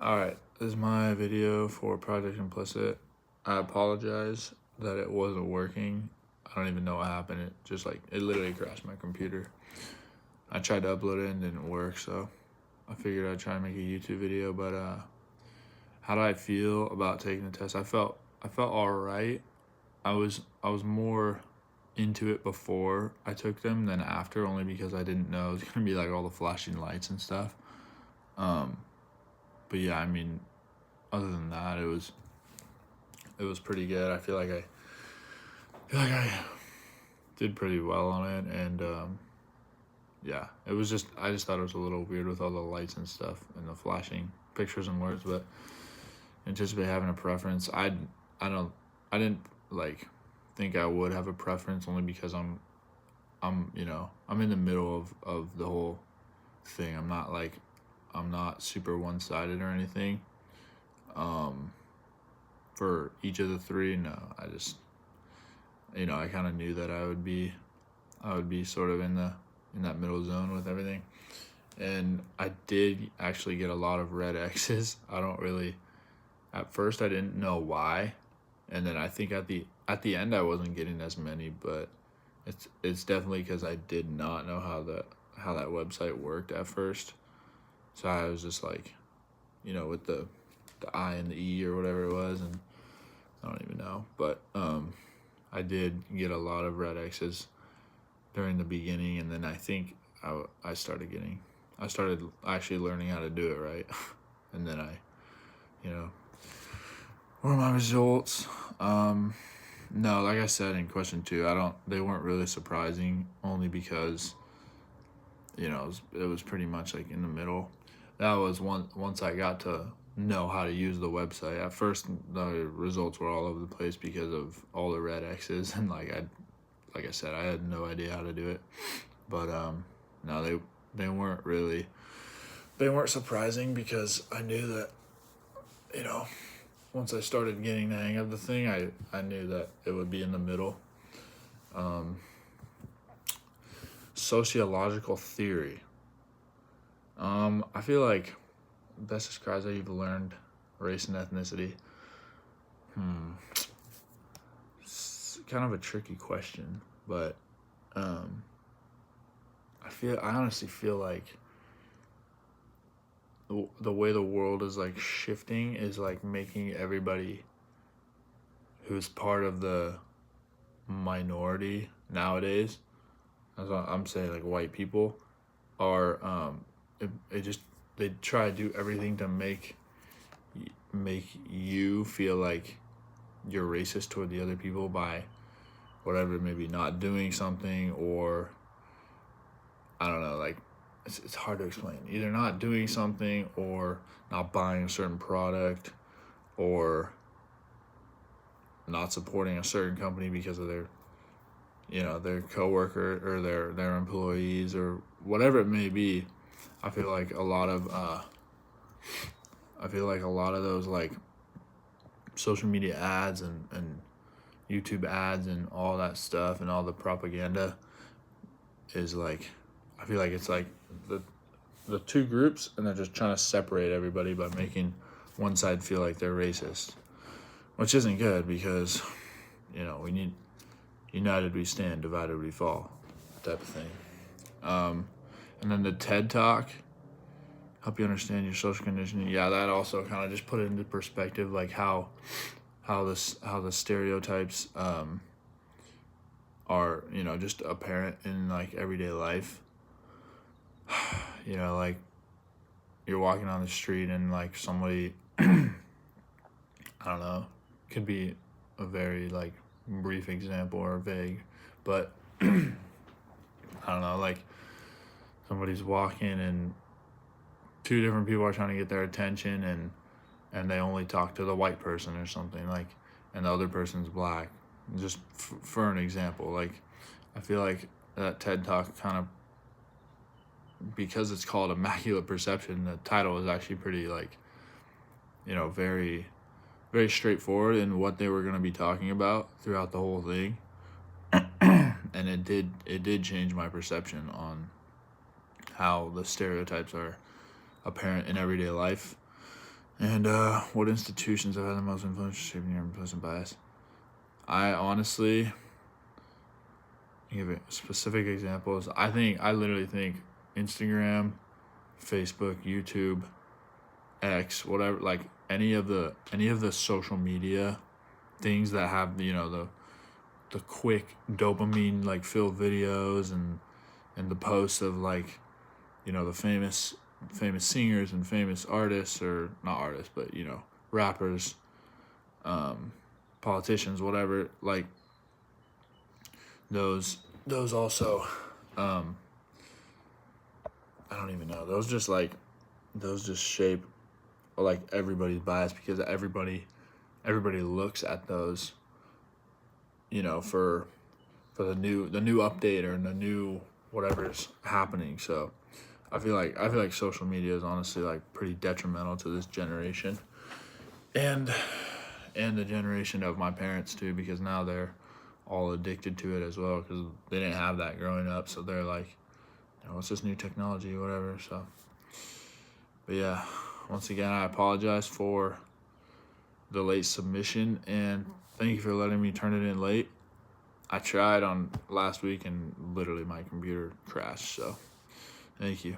Alright, this is my video for Project Implicit. I apologize that it wasn't working. I don't even know what happened. It literally crashed my computer. I tried to upload it and it didn't work, so I figured I'd try and make a YouTube video. But how do I feel about taking the test? I felt alright. I was more into it before I took them than after, only because I didn't know it was gonna be like all the flashing lights and stuff. But yeah, I mean, other than that, it was pretty good. I feel like I did pretty well on it, and yeah, I just thought it was a little weird with all the lights and stuff and the flashing pictures and words. But anticipate having a preference. I didn't like think I would have a preference, only because I'm in the middle of the whole thing. I'm not super one-sided or anything. For each of the three, no, I just, I kind of knew that I would be sort of in that middle zone with everything. And I did actually get a lot of red X's. At first I didn't know why. And then I think at the end I wasn't getting as many, but it's definitely because I did not know how that website worked at first. So I was just like, with the I and the E or whatever it was, and I don't even know. But I did get a lot of red X's during the beginning, and then I think I started actually learning how to do it right. And then what are my results? No, like I said in question 2, they weren't really surprising, only because it was pretty much like in the middle. That was once I got to know how to use the website. At first the results were all over the place because of all the red X's, and like I said, I had no idea how to do it. But no, they weren't surprising, because I knew that once I started getting the hang of the thing, I knew that it would be in the middle. Sociological theory. I feel like best describes how you've learned race and ethnicity. It's kind of a tricky question, but I honestly feel like the way the world is like shifting is like making everybody who's part of the minority nowadays, that's what I'm saying, like white people, are they try to do everything to make you feel like you're racist toward the other people by whatever, maybe not doing something, or I don't know, like it's hard to explain. Either not doing something, or not buying a certain product, or not supporting a certain company because of their coworker or their employees, or whatever it may be. I feel like a lot of those like social media ads and YouTube ads and all that stuff and all the propaganda is like, I feel like it's like the two groups, and they're just trying to separate everybody by making one side feel like they're racist, which isn't good, because we need united we stand, divided we fall, type of thing. And then the TED Talk, help you understand your social conditioning. Yeah, that also kind of just put it into perspective, like how the stereotypes are just apparent in like everyday life. Like you're walking on the street and like somebody I don't know, could be a very like brief example or vague, but I don't know, like somebody's walking and two different people are trying to get their attention, and they only talk to the white person or something, like, and the other person's black. Just for an example, like I feel like that TED Talk kind of, because it's called Immaculate Perception, the title is actually pretty like very very straightforward in what they were going to be talking about throughout the whole thing. And it did change my perception on how the stereotypes are apparent in everyday life. And what institutions have had the most influence shaping your implicit bias? I honestly give it specific examples. I literally think Instagram, Facebook, YouTube, X, whatever, like any of the social media things that have the quick dopamine like filled videos and the posts of like the famous singers and famous artists, or not artists but rappers, politicians, whatever, like those also, um I don't even know, those just shape like everybody's bias, because everybody looks at those for the new update or the new whatever's happening. So I feel like social media is honestly like pretty detrimental to this generation, and the generation of my parents too, because now they're all addicted to it as well, because they didn't have that growing up. So they're like, what's this new technology, whatever. So, but yeah, once again, I apologize for the late submission, and thank you for letting me turn it in late. I tried on last week and literally my computer crashed. So, thank you.